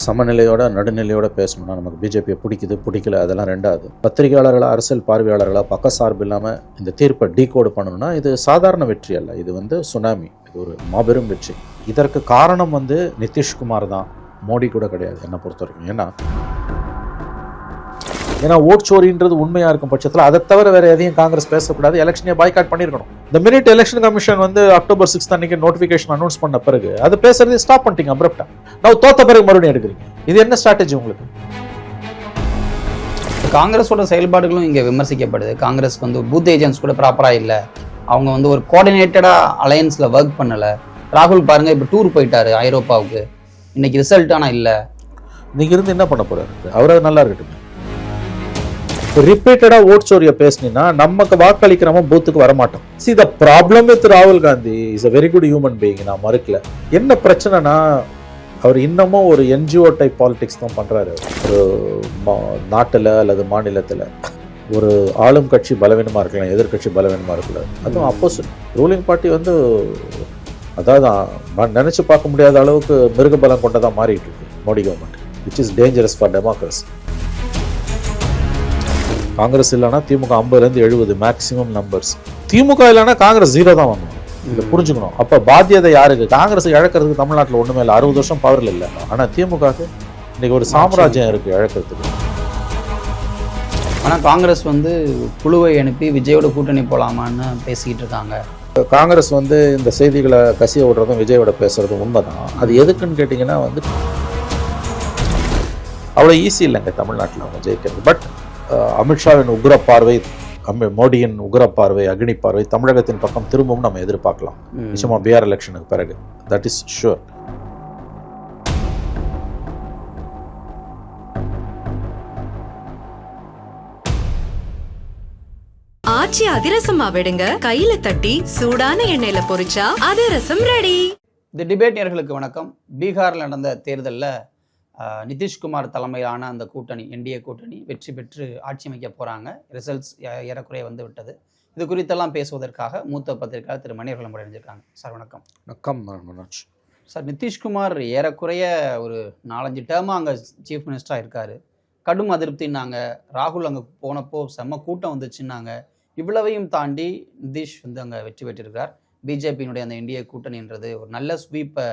சமநிலையோட நடுநிலையோட பேசணும்னா நமக்கு பிஜேபியை பிடிக்குது பிடிக்கல அதெல்லாம் ரெண்டாவது. பத்திரிகையாளர்களாக அரசியல் பார்வையாளர்களாக பக்கசார்பு இல்லாமல் இந்த தீர்ப்பை டீகோடு பண்ணணும்னா இது சாதாரண வெற்றி அல்ல, இது சுனாமி, இது ஒரு மாபெரும் வெற்றி. இதற்கு காரணம் நிதிஷ்குமார் தான், மோடி கூட கிடையாது என்னை பொறுத்த வரைக்கும். ஏன்னா ஓட் சோரின்றது உண்மையாக இருக்கும் பட்சத்தில் அதை தவிர வேறு எதையும் காங்கிரஸ் பேசக்கூடாது, எலெக்ஷனே பாய்காட் பண்ணியிருக்கணும். இந்த மினிட் எலெக்ஷன் கமிஷன் அக்டோபர் 6 அன்னைக்கு நோட்டிஃபிகேஷன் அனௌன்ஸ் பண்ண பிறகு அது பேசுறதே ஸ்டாப் பண்ணிட்டீங்க அப்ரப்டா. நான் தோத்த பிறகு மறுபடியும் எடுக்கிறீங்க, இது என்ன ஸ்ட்ராட்டஜி உங்களுக்கு? காங்கிரஸோட செயல்பாடுகளும் இங்கே விமர்சிக்கப்படுது. காங்கிரஸ் பூத் ஏஜென்ட்ஸ் கூட ப்ராப்பராக இல்லை, அவங்க ஒரு கோஆர்டினேட்டடாக அலையன்ஸில் ஒர்க் பண்ணலை. ராகுல் பாருங்க இப்போ டூர் போயிட்டாரு ஐரோப்பாவுக்கு, இன்னைக்கு ரிசல்ட் ஆனால் இல்லை. இன்னைக்கு இருந்து என்ன பண்ண போறாரு? அவராது நல்லா இருக்கட்டும். ரிப்பீட்டடா ஓட் சோரியை பேசினா நமக்கு வாக்களிக்கிறவன் பூத்துக்கு வரமாட்டோம். See the problem with ராகுல் Gandhi is a very good human being, நான் மறுக்கல. என்ன பிரச்சனைனா அவர் இன்னமும் ஒரு என்ஜிஓ டைப் பாலிடிக்ஸ் தான் பண்றாரு. ஒரு நாட்டில் அல்லது மாநிலத்தில் ஒரு ஆளும் கட்சி பலவீனமாக இருக்கலாம், எதிர்கட்சி பலவீனமாக இருக்கக்கூடாது. அதுவும் அப்போசிட் ரூலிங் பார்ட்டி அதாவது நினைச்சு பார்க்க முடியாத அளவுக்கு மிருகபலம் கொண்டதாக மாறிட்டு இருக்கு Modi government, which is dangerous for democracy. Congress இல்லைன்னா திமுக 50-70 மேக்சிமம் நம்பர்ஸ். திமுக இல்லைன்னா காங்கிரஸ் 0 தான் வாங்கணும், இதை புரிஞ்சுக்கணும். அப்போ பாத்தியதை யாருக்கு? காங்கிரஸ் இழக்கிறதுக்கு தமிழ்நாட்டில் ஒன்றுமே இல்லை, 60 வருஷம் பவரில் இல்லை. ஆனால் திமுகவுக்கு இன்னைக்கு ஒரு சாம்ராஜ்யம் இருக்குது இழக்கிறதுக்கு. ஆனால் காங்கிரஸ் குழுவை அனுப்பி விஜயோட கூட்டணி போகலாமான்னு பேசிக்கிட்டு இருக்காங்க. காங்கிரஸ் இந்த செய்திகளை கசிய விடுறதும் விஜயோட பேசுறதும் உண்மைதான். அது எதுக்குன்னு கேட்டிங்கன்னா அவ்வளோ ஈஸி இல்லைங்க தமிழ்நாட்டில் அவங்க ஜெயிக்கிறது. பட் அமித்ஷாவின் உக்ர பார்வை, மோடியின் உக்ர பார்வை, அக்னி பார்வை தமிழகத்தின் பக்கம் திரும்பவும் நம்ம எதிர்பார்க்கலாம் நிச்சயமா பிஆர் எலெக்ஷனுக்கு பிறகு. That is sure. ஆச்சி அதிரசமா விடுங்க, கையில தட்டி சூடான எண்ணெயில பொரிச்சா அதிரசம் ரெடி. இந்த டிபேட் நேயர்களுக்கு வணக்கம். பீகாரில் நடந்த தேர்தலில் நிதிஷ்குமார் தலைமையிலான அந்த கூட்டணி, என்டிஏ கூட்டணி வெற்றி பெற்று ஆட்சி அமைக்க போகிறாங்க. ரிசல்ட்ஸ் ஏறக்குறைய விட்டது. இது குறித்தெல்லாம் பேசுவதற்காக மூத்த பத்திரிகையாளர் திரு மணியர்கள் அடைஞ்சிருக்காங்க. சார் வணக்கம். வணக்கம் மனோஜ். சார், நிதிஷ்குமார் ஏறக்குறைய ஒரு 4-5 டேர்மாக அங்கே சீஃப் மினிஸ்டராக இருக்கார். கடும் அதிருப்தின்னாங்க. ராகுல் அங்கே போனப்போ செம்ம கூட்டம் வந்துச்சுன்னாங்க. இவ்வளவையும் தாண்டி நிதிஷ் அங்கே வெற்றி பெற்றிருக்கார். பிஜேபியினுடைய அந்த என்டிஏ கூட்டணின்றது ஒரு நல்ல ஸ்வீப்பை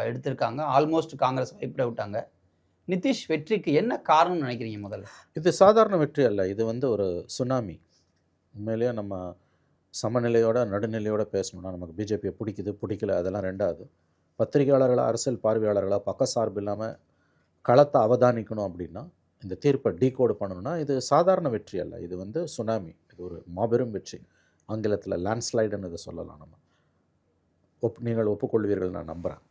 எடுத்திருக்காங்க. ஆல்மோஸ்ட் காங்கிரஸ் வைப்ட் அவுட்டாங்க. நிதிஷ் வெற்றிக்கு என்ன காரணம்னு நினைக்கிறீங்க? முதல்ல இது சாதாரண வெற்றி அல்ல, இது ஒரு சுனாமி. உண்மையிலேயே நம்ம சமநிலையோட நடுநிலையோட பேசணும்னா நமக்கு பிஜேபியை பிடிக்குது பிடிக்கல அதெல்லாம் ரெண்டாவது. பத்திரிகையாளர்களாக அரசியல் பார்வையாளர்களாக பக்கசார்பு இல்லாமல் களத்தை அவதானிக்கணும் அப்படின்னா, இந்த தீர்ப்பை டீகோடு பண்ணணும்னா இது சாதாரண வெற்றி அல்ல, இது சுனாமி, இது ஒரு மாபெரும் வெற்றி. ஆங்கிலத்தில் லேண்ட்ஸ்லைடுன்னு இதை சொல்லலாம். நீங்கள் ஒப்புக்கொள்வீர்கள் நான் நம்புகிறேன்.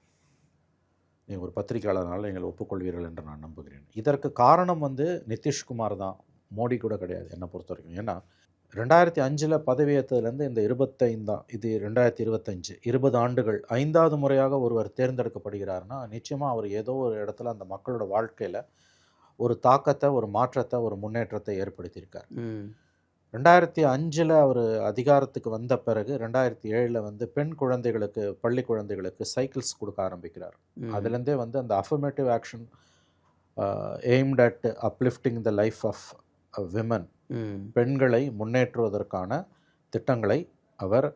நீங்கள் ஒரு பத்திரிகையாளர்னால நீங்கள் ஒப்புக்கொள்வீர்கள் என்று நான் நம்புகிறேன். இதற்கு காரணம் நிதிஷ்குமார் தான், மோடி கூட கிடையாது என்னை பொறுத்த வரைக்கும். ஏன்னா 2005 பதவியேற்றதுலேருந்து இந்த 25 இது 2025 20 ஆண்டுகள் 5வது முறையாக ஒருவர் தேர்ந்தெடுக்கப்படுகிறார்னா நிச்சயமாக அவர் ஏதோ ஒரு இடத்துல அந்த மக்களோட வாழ்க்கையில் ஒரு தாக்கத்தை, ஒரு மாற்றத்தை, ஒரு முன்னேற்றத்தை ஏற்படுத்தியிருக்கார். 2005 அவர் அதிகாரத்துக்கு வந்த பிறகு 2007 பெண் குழந்தைகளுக்கு, பள்ளி குழந்தைகளுக்கு சைக்கிள்ஸ் கொடுக்க ஆரம்பிக்கிறார். அதுலேருந்தே அந்த affirmative action aimed at uplifting the life of women, பெண்களை முன்னேற்றுவதற்கான திட்டங்களை அவர்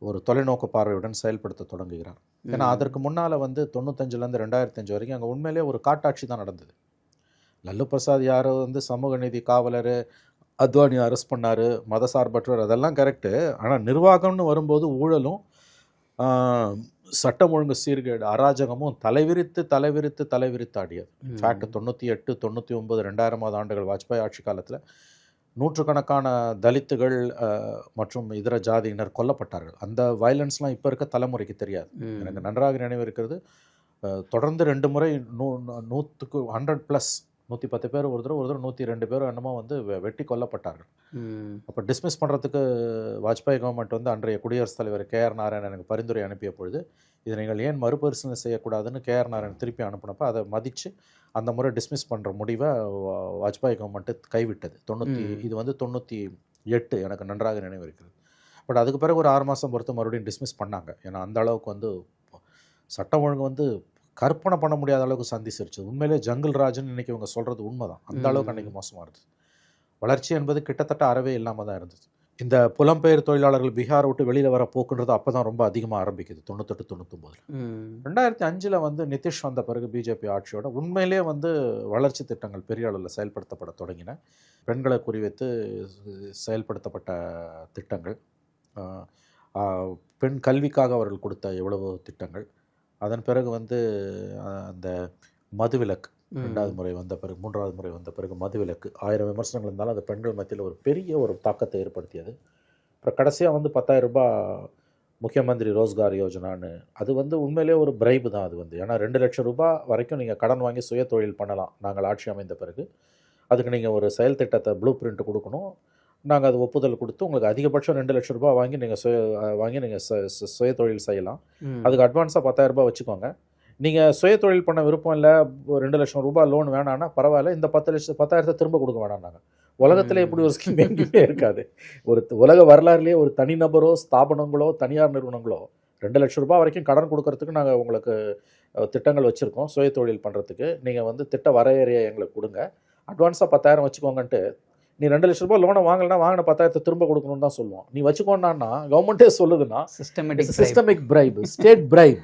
ஒரு தொலைநோக்கு பார்வையுடன் செயல்படுத்த தொடங்குகிறார். ஏன்னா அதற்கு முன்னால் 95லேருந்து 2005 வரைக்கும் அங்கே உண்மையிலே ஒரு காட்டாட்சி தான் நடந்தது. லல்லு பிரசாத் யாரோ சமூக நீதி காவலர், அத்வானி அரெஸ்ட் பண்ணார், மதசார்பற்றவர், அதெல்லாம் கரெக்டு. ஆனால் நிர்வாகம்னு வரும்போது ஊழலும் சட்டம் ஒழுங்கு சீர்கேடு அராஜகமும் தலைவிரித்து ஆடியது. இன்ஃபேக்ட் 98, 99, 2000 ஆண்டுகள் வாஜ்பாய் ஆட்சி காலத்தில் நூற்றுக்கணக்கான தலித்துகள் மற்றும் இதர ஜாதியினர் கொல்லப்பட்டார்கள். அந்த வயலன்ஸ்லாம் இப்போ இருக்க தலைமுறைக்கு தெரியாது. எனக்கு நன்றாக நினைவு இருக்கிறது, தொடர்ந்து 2 முறை 100க்கு 100+ 110 பேர் ஒரு தடவை 102 பேர் என்னமோ வெட்டி கொல்லப்பட்டார்கள். அப்போ டிஸ்மிஸ் பண்ணுறதுக்கு வாஜ்பாய் கவர்மெண்ட் அன்றைய குடியரசுத் தலைவர் KR நாராயணன் எனக்கு பரிந்துரை அனுப்பிய பொழுது இதை நீங்கள் ஏன் மறுபரிசீலனை செய்யக்கூடாதுன்னு KR நாராயணன் திருப்பி அனுப்பினப்போ அதை மதித்து அந்த முறை டிஸ்மிஸ் பண்ணுற முடிவை வாஜ்பாய் கவர்மெண்ட்டு கைவிட்டது. இது 98 எனக்கு நன்றாக நினைவு இருக்கிறது. பட் அதுக்கு பிறகு ஒரு 6 மாதம் பொறுத்து மறுபடியும் டிஸ்மிஸ் பண்ணாங்க. ஏன்னா அந்த அளவுக்கு சட்டம் ஒழுங்கு கற்பனை பண்ண முடியாத அளவுக்கு சந்திச்சிருச்சு. உண்மையிலே ஜங்கிள் ராஜ்னு இன்றைக்கி இவங்க சொல்கிறது உண்மைதான். அந்த அளவுக்கு அன்றைக்கி மோசமாக இருந்தது. வளர்ச்சி என்பது கிட்டத்தட்ட அறவே இல்லாமல் தான் இருந்தது. இந்த புலம்பெயர் தொழிலாளர்கள் பீகாரை விட்டு வெளியில் வர போக்குன்றது அப்போ தான் ரொம்ப அதிகமாக ஆரம்பிக்குது 98 99. 2005 வந்து நிதிஷ் வந்த பிறகு பிஜேபி ஆட்சியோட உண்மையிலே வந்து வளர்ச்சி திட்டங்கள் பெரிய அளவில் செயல்படுத்தப்பட தொடங்கின. பெண்களை குறிவைத்து செயல்படுத்தப்பட்ட திட்டங்கள், பெண் கல்விக்காக அவர்கள் கொடுத்த எவ்வளவோ திட்டங்கள், அதன் பிறகு வந்து அந்த மதுவிலக்கு 2வது முறை வந்த பிறகு 3வது முறை வந்த பிறகு மதுவிலக்கு 1000 விமர்சனங்கள் இருந்தாலும் அது பெண்கள் மத்தியில் ஒரு பெரிய ஒரு தாக்கத்தை ஏற்படுத்தியது. அப்புறம் கடைசியாக வந்து 10,000 ரூபாய் முக்கியமந்திரி ரோஸ்கார் யோஜனான்னு, அது வந்து உண்மையிலே ஒரு பிரைபு தான். அது வந்து ஏன்னா 2 லட்சம் ரூபாய் வரைக்கும் நீங்கள் கடன் வாங்கி சுய தொழில் பண்ணலாம் நாங்கள் ஆட்சி அமைந்த பிறகு. அதுக்கு நீங்கள் ஒரு செயல் திட்டத்தை ப்ளூ பிரிண்ட் கொடுக்கணும். நாங்கள் அது ஒப்புதல் கொடுத்து உங்களுக்கு அதிகபட்சம் 2 லட்சம் ரூபாய் வாங்கி நீங்கள் சுய தொழில் செய்யலாம். அதுக்கு அட்வான்ஸாக 10,000 ரூபாய் வச்சுக்கோங்க. நீங்கள் சுய தொழில் பண்ண விருப்பம் இல்லை, 2 லட்சம் ரூபாய் லோன் வேணான்னா பரவாயில்ல, இந்த 10,000 திரும்ப கொடுக்க வேணாம்னாங்க. உலகத்தில் எப்படி ஒரு ஸ்கீம் எங்கேயுமே இருக்காது. ஒரு உலக வரலாறுலேயே ஒரு தனிநபரோ ஸ்தாபனங்களோ தனியார் நிறுவனங்களோ 2 லட்சம் ரூபாய் வரைக்கும் கடன் கொடுக்கறதுக்கு நாங்கள் உங்களுக்கு திட்டங்கள் வச்சுருக்கோம். சுய தொழில் பண்ணுறதுக்கு நீங்கள் வந்து திட்ட வரையறையை எங்களுக்கு கொடுங்க, அட்வான்ஸாக 10,000 வச்சுக்கோங்கன்ட்டு. நீ 2 லட்சம் ரூபாய் லோனை வாங்கலைன்னா வாங்கின 10,000 திரும்ப கொடுக்கணும்னு தான் சொல்லுவோம். நீ வச்சுக்கோன்னா கவர்மெண்ட்டே சொல்லுதுன்னா சிஸ்டமிக் பிரைப், ஸ்டேட் பிரைப்.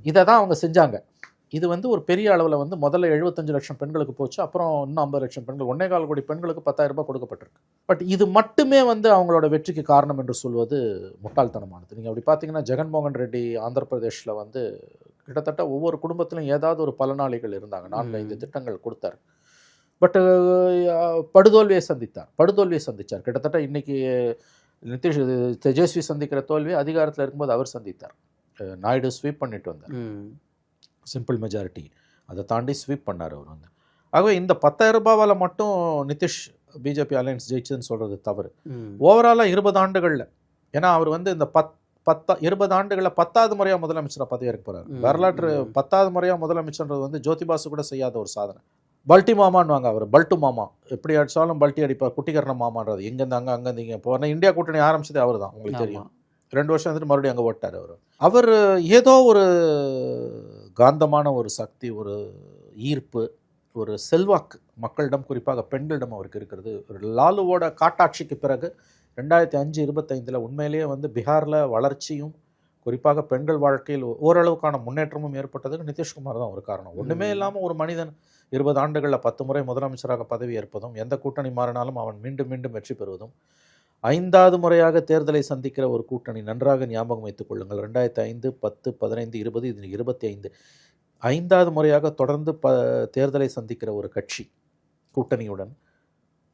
இதை தான் அவங்க செஞ்சாங்க. இது வந்து ஒரு பெரிய அளவில் வந்து முதல்ல 75 லட்சம் பெண்களுக்கு போச்சு. அப்புறம் இன்னும் 50 லட்சம் பெண்கள், 1.25 கோடி பெண்களுக்கு 10,000 ரூபாய் கொடுக்கப்பட்டிருக்கு. பட் இது மட்டுமே வந்து அவங்களோட வெற்றிக்கு காரணம் என்று சொல்வது முட்டாள்தனமானது. நீங்கள் அப்படி பார்த்தீங்கன்னா ஜெகன்மோகன் ரெட்டி ஆந்திர பிரதேஷில் வந்து கிட்டத்தட்ட ஒவ்வொரு குடும்பத்திலும் ஏதாவது ஒரு பலனாளிகள் இருந்தாங்க. 4-5 திட்டங்கள் கொடுத்தார். பட் படுதோல்வியை சந்தித்தார். கிட்டத்தட்ட இன்றைக்கி நிதிஷ் தேஜஸ்வி சந்திக்கிற தோல்வியை அதிகாரத்தில் இருக்கும்போது அவர் சந்தித்தார். நாயுடு ஸ்வீப் பண்ணிட்டு வந்தார், சிம்பிள் மெஜாரிட்டி. அதை தாண்டி ஸ்வீப் பண்ணார் அவர் வந்து. ஆகவே இந்த 10,000 ரூபாவால் மட்டும் நிதிஷ் பிஜேபி அலையன்ஸ் ஜெயிச்சதுன்னு சொல்கிறது தவறு. ஓவராலாக 20 ஆண்டுகளில், ஏன்னா அவர் வந்து இந்த 20 ஆண்டுகளில் 10வது முறையாக முதலமைச்சராக பதவியேற்க போகிறார். வரலாற்று 10வது முறையாக முதலமைச்சர்ன்றது வந்து ஜோதிபாசு கூட செய்யாத ஒரு சாதனை. பல்ட்டி மாமான்னு வாங்க, அவர் பல்ட்டு மாமா, எப்படி அடித்தாலும் பல்ட்டி அடிப்பார், குட்டிக்கரண மாமான்றது. எங்கேருந்து அங்கேருந்து இங்கே போனால் இந்தியா கூட்டணி ஆரம்பிச்சதே அவர் தான், உங்களுக்கு தெரியும். 2 வருஷம் வந்துட்டு மறுபடியும் அங்கே ஓட்டார் அவர் ஏதோ ஒரு காந்தமான ஒரு சக்தி, ஒரு ஈர்ப்பு, ஒரு செல்வாக்கு மக்களிடம், குறிப்பாக பெண்களிடம் அவருக்கு இருக்கிறது. ஒரு லாலுவோட காட்டாட்சிக்கு பிறகு 2005-25 உண்மையிலேயே வந்து பீகாரில் வளர்ச்சியும் குறிப்பாக பெண்கள் வாழ்க்கையில் ஓரளவுக்கான முன்னேற்றமும் ஏற்பட்டதுக்கு நிதிஷ்குமார் தான் ஒரு காரணம். ஒன்றுமே இல்லாமல் ஒரு மனிதன் 20 ஆண்டுகளில் 10 முறை முதலமைச்சராக பதவி ஏற்பதும், எந்த கூட்டணி மாறினாலும் அவன் மீண்டும் மீண்டும் வெற்றி பெறுவதும், 5வது முறையாக தேர்தலை சந்திக்கிற ஒரு கூட்டணி, நன்றாக ஞாபகம் வைத்துக் கொள்ளுங்கள். 2005, 10, 15, 20, இது 25, 5வது முறையாக தொடர்ந்து தேர்தலை சந்திக்கிற ஒரு கட்சி கூட்டணியுடன்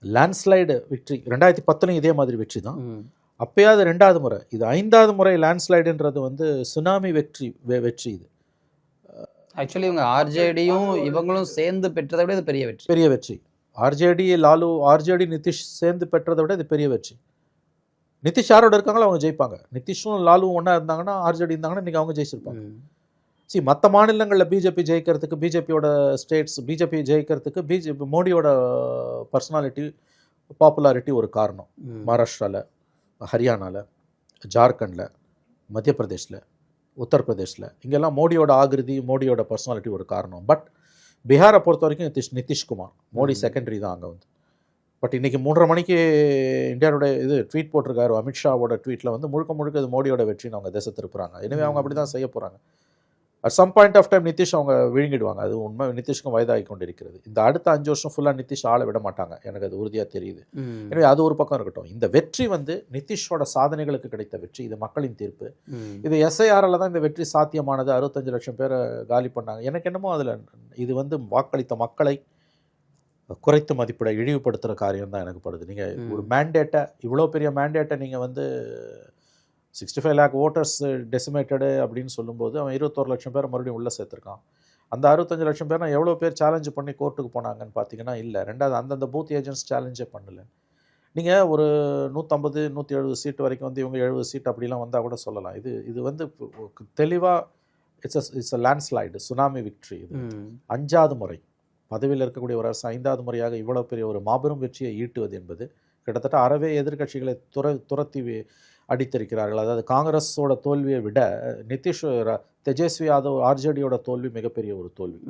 லேண்ட்ஸ்லைடு வெற்றி. 2010 இதே மாதிரி வெற்றி தான். அப்பயாவது 2வது முறை, இது 5வது முறை லேண்ட்ஸ்லைடுன்றது வந்து சுனாமி வெற்றி. இது ஆக்சுவலி இவங்க ஆர்ஜேடியும் இவங்களும் சேர்ந்து பெற்றதை விட இது பெரிய வெற்றி. ஆர்ஜேடி நிதிஷ் சேர்ந்து பெற்றதை விட இது பெரிய வெற்றி. நிதிஷ் யாரோட இருக்காங்களோ அவங்க ஜெயிப்பாங்க. நிதிஷும் லாலுவும் ஒன்றா இருந்தாங்கன்னா, ஆர்ஜேடி இருந்தாங்கன்னா இன்றைக்கி அவங்க ஜெயிச்சிருப்பாங்க. மற்ற மாநிலங்களில் பிஜேபி ஜெயிக்கிறதுக்கு, பிஜேபி ஜெயிக்கிறதுக்கு மோடியோட பர்சனாலிட்டி, பாப்புலாரிட்டி ஒரு காரணம். மகாராஷ்டிராவில், ஹரியானாவில், ஜார்க்கண்டில், மத்திய பிரதேஷில், உத்தரப்பிரதேஷில், இங்கெல்லாம் மோடியோட ஆகிருதி, மோடியோட பர்சனாலிட்டி ஒரு காரணம். பட் பீகாரை பொறுத்த வரைக்கும் நிதிஷ்குமார், மோடி செகண்டரி தான் அங்கே வந்து. பட் இன்றைக்கி 3:30 மணிக்கு இந்தியாவோட ட்வீட் போட்டிருக்காரு, அமித்ஷாவோட ட்வீட்டில் வந்து முழுக்க இது மோடியோட வெற்றின்னு அவங்க திசை திருப்புறாங்க. எனவே அவங்க அப்படி தான் செய்ய போகிறாங்க. At some point of time Nitish அவங்க விழுங்கிடுவாங்க. அது உண்மை. நிதிஷ்க்கும் வயதாகி கொண்டு இருக்கிறது. இந்த அடுத்த 5 வருஷம் ஃபுல்லாக நிதிஷ் ஆள விட மாட்டாங்க, எனக்கு அது உறுதியாக தெரியுது. எனவே அது ஒரு பக்கம் இருக்கட்டும். இந்த வெற்றி வந்து நிதிஷோட சாதனைகளுக்கு கிடைத்த வெற்றி. இது மக்களின் தீர்ப்பு. இது எஸ்ஐஆரில் தான் இந்த வெற்றி சாத்தியமானது. 65 லட்சம் பேரை காலி பண்ணாங்க. எனக்கு என்னமோ அதில் இது வந்து வாக்களித்த மக்களை குறைத்து மதிப்பிட, இழிவுபடுத்துகிற காரியம் தான் எனக்கு படுது. நீங்கள் ஒரு மேண்டேட்டை, இவ்வளோ பெரிய மேண்டேட்டை நீங்கள் வந்து 65 lakh ஓட்டர்ஸ் டெசிமேட்டடு அப்படின்னு சொல்லும்போது அவன் 21 லட்சம் பேரை மறுபடியும் உள்ளே சேர்த்துருக்கான். அந்த 65 லட்சம் பேர் எவ்வளோ பேர் சேலஞ்சு பண்ணி கோர்ட்டுக்கு போனாங்கன்னு பார்த்தீங்கன்னா இல்லை. 2வது அந்தந்த பூத் ஏஜென்ட்ஸ் சேலஞ்சே பண்ணலை. நீங்கள் ஒரு 150, 170 சீட்டு வரைக்கும் வந்து இவங்க 70 சீட் அப்படிலாம் வந்தால் கூட சொல்லலாம். இது வந்து தெளிவாக it's a landslide, tsunami victory. இது 5வது முறை பதவியில் இருக்கக்கூடிய ஒரு அரசு 5வது முறையாக இவ்வளோ பெரிய ஒரு மாபெரும் வெற்றியை ஈட்டுவது என்பது கிட்டத்தட்ட அறவே எதிர்க்கட்சிகளை துரத்தி அடித்திருக்கிறார்கள். அதாவது காங்கிரஸோட தோல்வியை விட நிதிஷ் தேஜஸ்வி யாதவ் ஆர்ஜேடியோட தோல்வி மிகப்பெரிய ஒரு தோல்வி.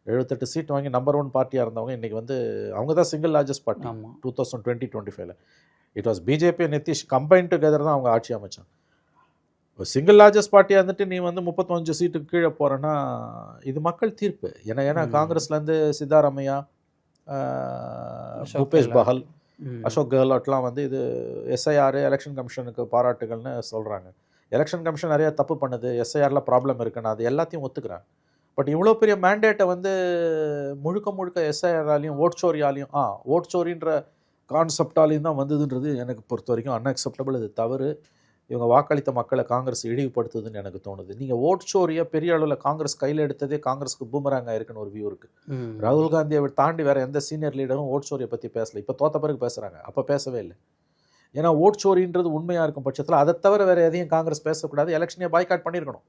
78 சீட் வாங்கி நம்பர் 1 பார்ட்டியாக இருந்தவங்க இன்றைக்கி வந்து அவங்க தான் single largest party. 2020-25 it was BJP Nitish combine together தான் அவங்க ஆட்சி அமைச்சாங்க. சிங்கிள் லார்ஜஸ்ட் பார்ட்டியாக இருந்துட்டு நீ வந்து 35 சீட்டுக்கு கீழே போகிறேன்னா இது மக்கள் தீர்ப்பு. ஏன்னா காங்கிரஸ்லேருந்து சித்தாராமையா, பூபேஷ் பஹல், அசோக் கெஹ்லோட்லாம் வந்து இது எஸ்ஐஆர் எலெக்ஷன் கமிஷனுக்கு பாராட்டுகள்னு சொல்கிறாங்க. எலெக்ஷன் கமிஷன் நிறைய தப்பு பண்ணுது, எஸ்ஐஆரில் ப்ராப்ளம் இருக்குன்னு அது எல்லாத்தையும் ஒத்துக்கிறேன். பட் இவ்வளோ பெரிய மேண்டேட்டை வந்து முழுக்க எஸ்ஐஆராலையும் ஓட்சோரியாலையும் ஓட்சோரின்ற கான்செப்டாலையும் தான் வந்ததுன்றது எனக்கு பொறுத்த வரைக்கும் அன்அக்செப்டபிள். இது தவறு. இவங்க வாக்களித்த மக்களை காங்கிரஸ் இழிவுபடுத்துதுன்னு எனக்கு தோணுது. நீங்கள் ஓட்சோரியை பெரிய அளவில் காங்கிரஸ் கையில் எடுத்ததே காங்கிரஸுக்கு பூமராங்க இருக்குன்னு ஒரு வியூ இருக்குது. ராகுல் காந்தியை தாண்டி வேறு எந்த சீனியர் லீடரும் ஓட்சோரியை பற்றி பேசலை. இப்போ தோத்த பிறகு பேசுகிறாங்க, அப்போ பேசவே இல்லை. ஏன்னா ஓட்சோரின்றது உண்மையாக இருக்கும் பட்சத்தில் அதை தவிர வேறு எதையும் காங்கிரஸ் பேசக்கூடாது, எலெக்ஷனையே பாய்காட் பண்ணியிருக்கணும்.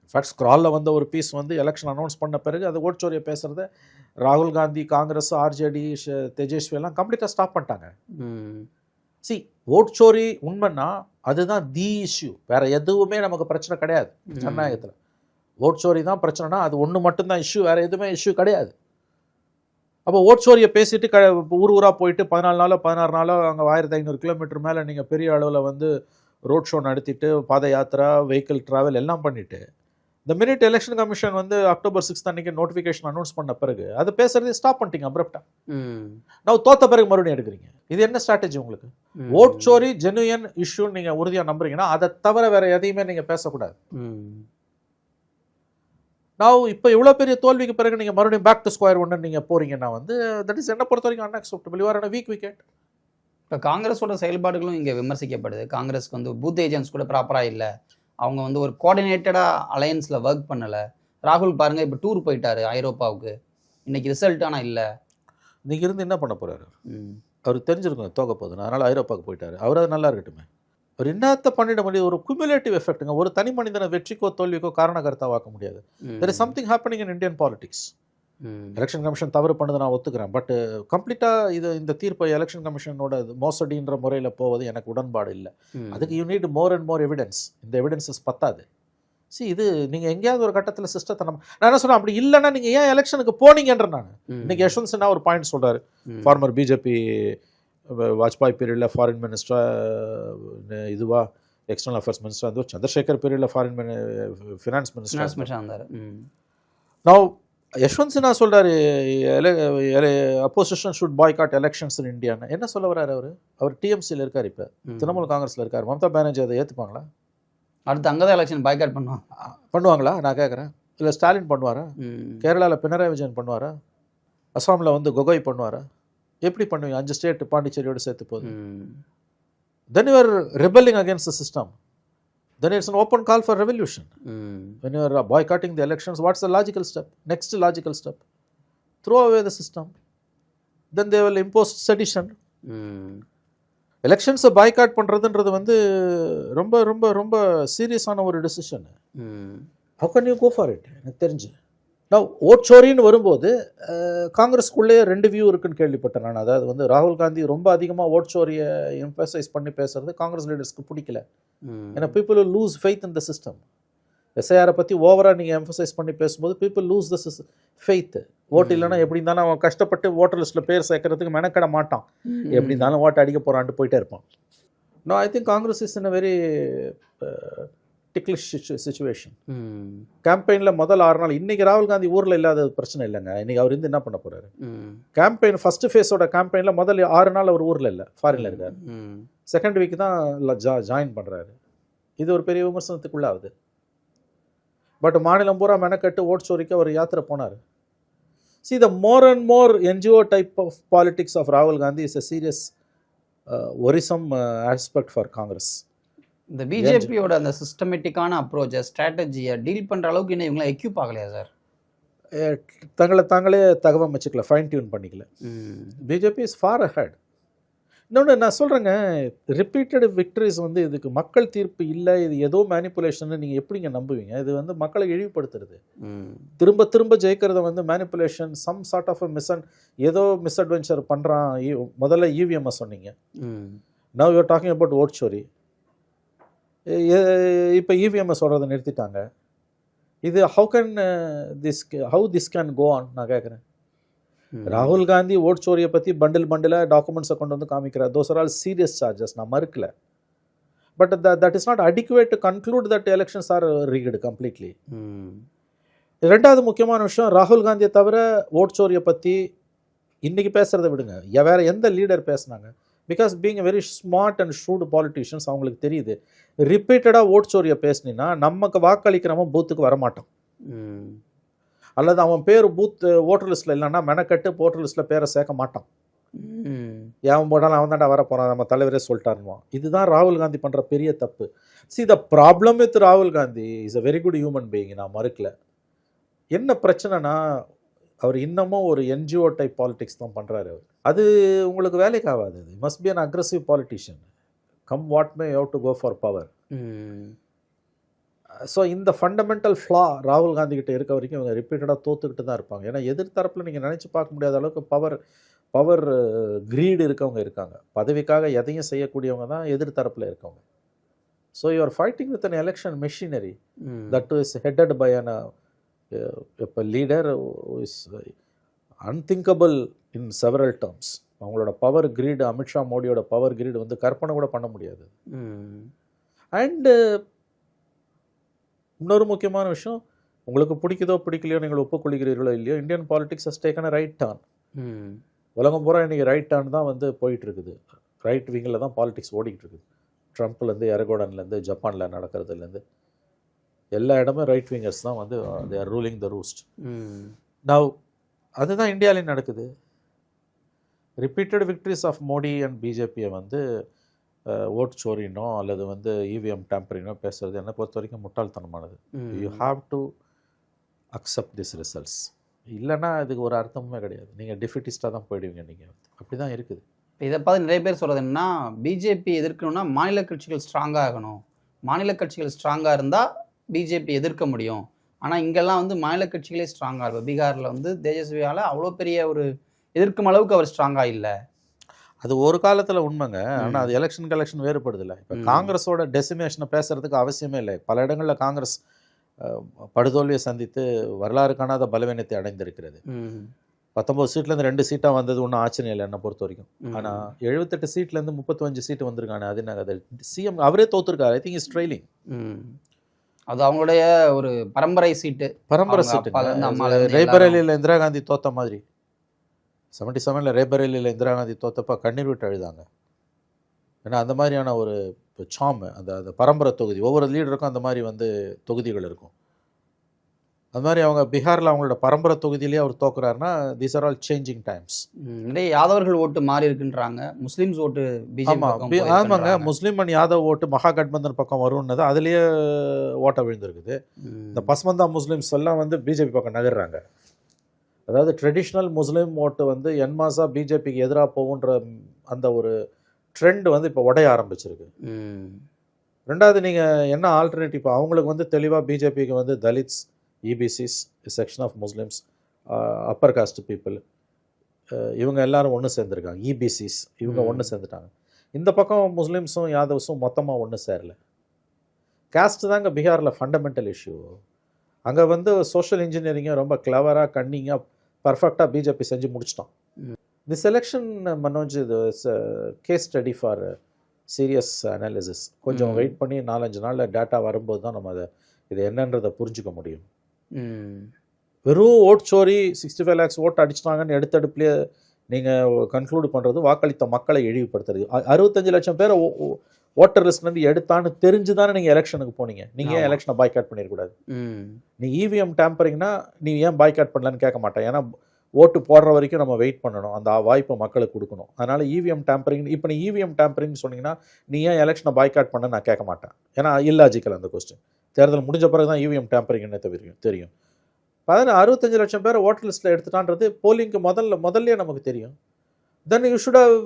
இன்ஃபேக்ட் ஸ்க்ராலில் வந்த ஒரு பீஸ் வந்து எலெக்ஷன் அனௌன்ஸ் பண்ண பிறகு அது ஓட்சோரியை பேசுகிறத ராகுல் காந்தி, காங்கிரஸ், ஆர்ஜேடி, தேஜஸ்வி எல்லாம் கம்ப்ளீட்டாக ஸ்டாப் பண்ணிட்டாங்க. ஓட்சோரி உண்மைன்னா அதுதான் தி இஷ்யூ, வேற எதுவுமே நமக்கு பிரச்சனை கிடையாது ஜனநாயகத்தில். ஓட்சோரி தான் பிரச்சனைனா அது ஒன்று மட்டும்தான் இஷ்யூ, வேற எதுவுமே இஷ்யூ கிடையாது. அப்போ ஓட்சோரியை பேசிட்டு ஊராக போயிட்டு 14 நாளோ 16 நாளோ அங்கே 1500 கிலோமீட்டர் மேலே நீங்கள் பெரிய அளவில் வந்து ரோட் ஷோ நடத்திட்டு பாத யாத்திரா, வெஹிக்கிள் ட்ராவல் எல்லாம் பண்ணிவிட்டு இந்த மினிட் எலெக்ஷன் கமிஷன் வந்து October 6 அன்னைக்கு நோட்டிஃபிகேஷன் அனௌன்ஸ் பண்ண பிறகு அது பேசுறதே ஸ்டாப் பண்ணிட்டீங்க அப்ரப்டா. நான் தோத்த பிறகு மறுபடியும் எடுக்கிறீங்க. இது என்ன ஸ்ட்ராட்டஜி உங்களுக்கு? ஓட்சோரி ஜெனுயன் இஷ்யூன்னு நீங்கள் உறுதியாக நம்புறீங்கன்னா அதை தவிர வேற எதையுமே நீங்கள் பேசக்கூடாது. நான் இப்போ இவ்வளோ பெரிய தோல்விக்கு பிறகு நீங்கள் மறுபடியும் பேக் டு ஸ்கொயர் ஒன்று நீங்கள் போகிறீங்கன்னா வந்து தட் இஸ் என்ன பொறுத்த வரைக்கும் unacceptable. You are on a weak wicket. இப்போ காங்கிரஸோட செயல்பாடுகளும் இங்கே விமர்சிக்கப்படுது. காங்கிரஸ்க்கு வந்து பூத் ஏஜென்ட்ஸ் கூட ப்ராப்பராக இல்லை, அவங்க வந்து ஒரு கோஆர்டினேட்டடாக அலையன்ஸில் ஒர்க் பண்ணலை. ராகுல் பாருங்கள் இப்போ டூர் போயிட்டாரு ஐரோப்பாவுக்கு, இன்னைக்கு ரிசல்ட் ஆனால் இல்லை. இன்னைக்கு இருந்து என்ன பண்ண போகிறாரு? அவருக்கு தெரிஞ்சிருக்கும் தோக்க போகுதுன்னு, அதனால் ஐரோப்பாவுக்கு போயிட்டாரு. அவர் அது நல்லா இருக்கட்டுமே. ஒரு என்னத்தை பண்ணிட முடியாது, ஒரு குமுலேட்டிவ் எஃபெக்ட்டுங்க. ஒரு தனி மனிதனை வெற்றிக்கோ தோல்விக்கோ காரணகர்த்தாவாக்க முடியாது. There is something happening in Indian politics. Election commission தவறு பண்ணது நான் ஒத்துக்கிறேன். பட் கம்ப்ளீட்டாக இந்த தீர்ப்பை எலெக்ஷன் கமிஷனோட மோசடின்ற முறையில் போவது எனக்கு உடன்பாடு இல்லை. அதுக்கு you need more and more evidence. இந்த எவிடன்ஸஸ் பத்தாது. இது நீங்கள் எங்கேயாவது ஒரு கட்டத்தில் சிஸ்டத்தை நான் என்ன சொன்னேன், அப்படி இல்லைன்னா நீங்கள் ஏன் எலெக்ஷனுக்கு போனீங்கன்ற. நான் இன்னைக்கு யஷ்வந்த் சின்ஹா ஒரு பாயிண்ட் சொல்கிறாரு. ஃபார்மர் பிஜேபி வாஜ்பாய் பீரியடில் ஃபாரின் மினிஸ்டராக இதுவா எக்ஸ்டர்னல் அஃபேர்ஸ் மினிஸ்டர் வந்து சந்திரசேகர் பீரியடில் ஃபினான்ஸ் மினிஸ்டர். நான் யஷ்வந்த் சின்ஹா சொல்கிறாரு அப்போசிஷன் ஷுட் பாய்காட் எலெக்ஷன்ஸ் இன் இந்தியான்னு. என்ன சொல்ல வர்றாரு அவர் டிஎம்சியில் இருக்கார், இப்போ திரிணாமுல் காங்கிரஸில் இருக்கார். மம்தா பானர்ஜி அதை ஏற்றுப்பாங்களா? அடுத்து அங்கே தான் எலெக்ஷன் பாய்காட் பண்ணுவாங்களா நான் கேட்குறேன். இல்லை ஸ்டாலின் பண்ணுவாரா? கேரளாவில் பினராயி விஜயன் பண்ணுவாரா? அஸ்ஸாமில் வந்து கொகோய் பண்ணுவாரா? எப்படி பண்ணுவீங்க? 5 ஸ்டேட் பாண்டிச்சேரியோடு சேர்த்து போகுது. Then you are rebelling against the system. Then it's an open call for revolution. When you are boycotting the elections, what's the logical step? Next logical step, throw away the system. Then they will impose sedition. Elections boycott பண்றதுன்றது வந்து ரொம்ப ரொம்ப ரொம்ப சீரியஸான ஒரு decision. How can you go for it? எனக்கு தெரிஞ்சு நான் ஓட்சோரின்னு வரும்போது காங்கிரஸ்க்குள்ளே 2 வியூ இருக்குன்னு கேள்விப்பட்டேன் நான். அதாவது வந்து ராகுல் காந்தி ரொம்ப அதிகமாக ஓட்சோரியை எம்பசைஸ் பண்ணி பேசுறது காங்கிரஸ் லீடர்ஸ்க்கு பிடிக்கல. ஏன்னா people lose faith in the system. எஸ்ஐஆரை பற்றி ஓவராக நீங்கள் எம்பசைஸ் பண்ணி பேசும்போது பீப்புள் லூஸ் த ஃபெய்த். ஓட்டு இல்லைன்னா எப்படி இருந்தாலும் அவன் கஷ்டப்பட்டு ஓட்டர் லிஸ்ட்டில் பேர் சேர்க்கறதுக்கு மெனக்கட மாட்டான். எப்படி இருந்தாலும் ஓட்டு அடிக்க போகிறான்ட்டு போயிட்டே இருப்பான். No, I think Congress is in a very ticklish situation. கேம்பெயினில் முதல் 6 நாள் இன்றைக்கி ராகுல் காந்தி ஊரில் இல்லாத பிரச்சனை இல்லைங்க. இன்றைக்கி அவர் இருந்து என்ன பண்ண போகிறாரு? கேம்பெயின் ஃபஸ்ட்டு ஃபேஸோட கேம்பெயினில் முதல் 6 நாள் அவர் ஊரில் இல்லை, ஃபாரினில் இருக்கார். செகண்ட் வீக் தான் ஜாயின் பண்ணுறாரு. இது ஒரு பெரிய விமர்சனத்துக்குள்ளாகுது. பட் மாநிலம் பூரா மெனக்கட்டு ஓட்சோரிக்கு அவர் யாத்திரை போனார். See, the more and more NGO type of politics of Rahul Gandhi is a serious worrisome aspect for Congress. இந்த பிஜேபியோட அந்த சிஸ்டமேட்டிக்கான அப்ரோச்சை, ஸ்ட்ராட்டஜியை டீல் பண்ணுற அளவுக்கு இன்னும் இவங்களாம் எக்யூப் ஆகலையா சார்? தாங்களே தகவமைச்சிக்கல, ஃபைன் டியூன் பண்ணிக்கல. BJP is for ahead. இன்னொன்று நான் சொல்கிறேங்க, ரிப்பீட்டட் விக்டரிஸ் வந்து இதுக்கு மக்கள் தீர்ப்பு இல்லை, இது ஏதோ மேனிப்புலேஷன் நீங்கள் எப்படிங்க நம்புவீங்க? இது வந்து மக்களை இழிவுபடுத்துறது. திரும்ப திரும்ப ஜெயிக்கிறத வந்து மேனிப்புலேஷன், சம் சார்ட் ஆஃப் ஏதோ மிஸ்அட்வென்ச்சர் பண்ணுறான். முதல்ல இவிஎம்ஐ சொன்னீங்க, நவ் யூஆர் டாக்கிங் அபவுட் ஓட்சோரி. இப்போ இவிஎம்ஐ சொல்கிறத நிறுத்திட்டாங்க. இது how this can go on நான் கேட்குறேன். ராகுல் காந்தி ஓட் சோரியை பற்றி பண்டிலாக டாக்குமெண்ட்ஸை கொண்டு வந்து காமிக்கிறார். Those are all serious charges, நான் மறுக்கல. But that is not adequate to conclude that elections are rigged completely. ரெண்டாவது முக்கியமான விஷயம், ராகுல் காந்தியை தவிர ஓட் சோரியை பற்றி இன்றைக்கி பேசுகிறத விடுங்க, வேறு எந்த லீடர் பேசுனாங்க? Because being very smart and shoot politicians, அவங்களுக்கு தெரியுது ரிப்பீட்டடாக ஓட் சோரியை பேசினா நமக்கு வாக்களிக்கிறவன் பூத்துக்கு வரமாட்டான், அல்லது அவன் பேர் பூத் ஓட்டர் லிஸ்ட்டில் இல்லைன்னா மெனக்கட்டு ஓட்டர் லிஸ்ட்டில் பேரை சேர்க்க மாட்டான். ஏன் போட்டாலும் அவன் தாண்டா வர போகிறான், நம்ம தலைவரே சொல்லிட்டாருவான். இதுதான் ராகுல் காந்தி பண்ணுற பெரிய தப்பு. சி த ப்ராப்ளம் வித் ராகுல் Gandhi is a very good human being, நான் மறுக்கல. என்ன பிரச்சனைனா அவர் இன்னமும் ஒரு என்ஜிஓ டைப் பாலிடிக்ஸ் தான் பண்ணுறாரு. அவர் அது உங்களுக்கு வேலைக்கு ஆகாது. அது must be an aggressive politician, come what may have to go for power. So இந்த ஃபண்டமெண்டல் ஃப்ளா ராகுல் காந்தி கிட்ட இருக்க வரைக்கும் இவங்க ரிப்பீட்டடாக தோத்துக்கிட்டு தான் இருப்பாங்க. ஏன்னா எதிர்த்தரப்பில் நீங்கள் நினச்சி பார்க்க முடியாத அளவுக்கு பவர் கிரீடு இருக்கவங்க இருக்காங்க. பதவிக்காக எதையும் செய்யக்கூடியவங்க தான் எதிர்த்தரப்பில் இருக்கவங்க. So you are fighting with an election machinery that is headed by an இப்போ leader is unthinkable in several terms. அவங்களோட பவர் கிரீடு, அமித்ஷா மோடியோட பவர் கிரீடு வந்து கற்பனை கூட பண்ண முடியாது. அண்டு இன்னொரு முக்கியமான விஷயம், உங்களுக்கு பிடிக்குதோ பிடிக்கலையோ, நீங்கள் ஒப்புக்கொள்கிறீர்களோ இல்லையோ, Indian politics has taken a right turn. உலகம் பூரா இன்றைக்கி ரைட் டர்ன் தான் வந்து போயிட்டுருக்குது. ரைட் விங்கில் தான் பாலிடிக்ஸ் ஓடிக்கிட்டு இருக்குது. ட்ரம்ப்லேருந்து, எரகோடன்லேருந்து, ஜப்பானில் நடக்கிறதுலேருந்து எல்லா இடமும் ரைட் விங்கர்ஸ் தான் வந்து they are ruling the roost. Now அதுதான் இந்தியாவிலையும் நடக்குது. Repeated victories of Modi and பிஜேபியை வந்து ஓட் சோரினோ அல்லது வந்து இவிஎம் டேம்பரினோ பேசுறது என்னை பொறுத்த வரைக்கும் முட்டாள்தனமானது. You have to accept this results. இல்லைன்னா அதுக்கு ஒரு அர்த்தமுமே கிடையாது. நீங்கள் டிஃபிட்டிஸ்டாக தான் போயிடுவீங்க. நீங்கள் அப்படி தான் இருக்குது. இதை பார்த்து நிறைய பேர் சொல்கிறது என்னன்னா, பிஜேபி எதிர்க்கணும்னா மாநில கட்சிகள் ஸ்ட்ராங்காக ஆகணும், மாநில கட்சிகள் ஸ்ட்ராங்காக இருந்தால் பிஜேபி எதிர்க்க முடியும். ஆனால் இங்கெல்லாம் வந்து மாநில கட்சிகளே ஸ்ட்ராங்காக இருக்கும். பீகாரில் வந்து தேஜஸ்வியால் அவ்வளோ பெரிய ஒரு எதிர்க்கும் அளவுக்கு அவர் ஸ்ட்ராங்காக இல்லை. அது ஒரு காலத்தில் உண்மைங்க. ஆனால் அது எலெக்ஷன் வேறுபடுது இல்லை. இப்போ காங்கிரஸோட டெசிமேஷனை பேசுகிறதுக்கு அவசியமே இல்லை. பல இடங்களில் காங்கிரஸ் படுதோல்வியை சந்தித்து வரலாறு காணாத பலவீனத்தை அடைந்திருக்கிறது. 19 சீட்லேருந்து 2 சீட்டாக வந்தது ஒன்றும் ஆச்சரியம் இல்லை என்னை பொறுத்த வரைக்கும். ஆனால் 78 சீட்லேருந்து 35 சீட்டு வந்திருக்காங்க. அது என்ன, அது சிஎம் அவரே தோத்துருக்காரு. I think is trailing. அது அவங்களுடைய ஒரு பரம்பரை சீட்டு. ரேபரேலியில் இந்திரா காந்தி தோத்த மாதிரி 77 ரேபரேலியில் இந்திரா காந்தி தோத்தப்போ கண்ணீர் விட்டு அழுதாங்க. ஏன்னா அந்த மாதிரியான ஒரு சாம், அந்த பரம்பரை தொகுதி, ஒவ்வொரு லீடருக்கும் அந்த மாதிரி வந்து தொகுதிகள் இருக்கும். அது மாதிரி அவங்க பீகாரில் அவங்களோட பரம்பரை தொகுதியிலேயே அவர் தோக்குறாருன்னா these are all changing times. நிறைய யாதவர்கள் ஓட்டு மாறி இருக்குன்றாங்க, முஸ்லீம்ஸ் ஓட்டு பிஜேபி. ஆமாங்க, முஸ்லீம் அண்ட் யாதவ் ஓட்டு மகாகட்பந்தன் பக்கம் வரும்னது அதுலேயே ஓட்ட விழுந்திருக்குது. இந்த பஸ்மந்தா முஸ்லீம்ஸ் எல்லாம் வந்து பிஜேபி பக்கம் நகர்றாங்க. அதாவது ட்ரெடிஷ்னல் முஸ்லீம் ஓட்டு வந்து என்மாசா பிஜேபிக்கு எதிராக போகுன்ற அந்த ஒரு ட்ரெண்ட் வந்து இப்போ உடைய ஆரம்பிச்சிருக்கு. ரெண்டாவது நீங்கள் என்ன ஆல்டர்னேட்டிவ், இப்போ அவங்களுக்கு வந்து தெளிவாக பிஜேபிக்கு வந்து Dalits, EBCs, section of Muslims, upper caste people, இவங்க எல்லாரும் ஒன்று சேர்ந்துருக்காங்க. இபிசிஸ் இவங்க ஒன்று சேர்ந்துட்டாங்க. இந்த பக்கம் முஸ்லீம்ஸும் யாதவ்ஸும் மொத்தமாக ஒன்று சேரல. காஸ்ட் தாங்க பீகாரில் ஃபண்டமெண்டல் இஷ்யூ. அங்கே வந்து சோஷியல் இன்ஜினியரிங்கை ரொம்ப கிளவராக கன்னிங்காக பர்ஃபெக்டாக பிஜேபி செஞ்சு முடிச்சிட்டோம். திஸ் எலெக்ஷன் மனோஜ், இது case study for serious analysis. கொஞ்சம் வெயிட் பண்ணி 4-5 நாளில் டேட்டா வரும்போது தான் நம்ம இது என்னன்றதை புரிஞ்சுக்க முடியும். வெறும் ஓட் சோரி 65 lakhs ஓட்டு அடிச்சிட்டாங்கன்னு எடுத்தடுப்புலேயே நீங்கள் கன்க்ளூட் பண்ணுறது வாக்களித்த மக்களை இழிவுபடுத்துறது. 65 லட்சம் பேரை ஓட்டர் லிஸ்ட்லேருந்து எடுத்தான்னு தெரிஞ்சு தானே நீங்கள் எலெக்ஷனுக்கு போனீங்க. நீங்கள் ஏன் எலெக்ஷனை பாய்காட் பண்ணிடக்கூடாது? நீ இவிஎம் டேம்பரிங்னா நீ ஏன் பாய்காட் பண்ணலான்னு கேட்க மாட்டேன். ஏன்னா ஓட்டு போடுற வரைக்கும் நம்ம வெயிட் பண்ணணும், அந்த வாய்ப்பை மக்களுக்கு கொடுக்கணும். அதனால் இவிஎம் டேம்பரிங், இப்போ நீ இவிஎம் டேம்பரிங் சொன்னீங்கன்னா நீ ஏன் எலெக்ஷனை பாய்காட் பண்ண நான் கேட்க மாட்டேன். ஏன்னா இல்லாஜிக்கல் அந்த கொஸ்டின். தேர்தல் முடிஞ்ச பிறகு தான் இவிஎம் டேம்பரிங் என்ன தெரியும். 65 லட்சம் பேரை ஓட்டர் லிஸ்ட்டில் எடுத்துட்டான்றது போலிங்க்கு முதல்லையே நமக்கு தெரியும். Then you should have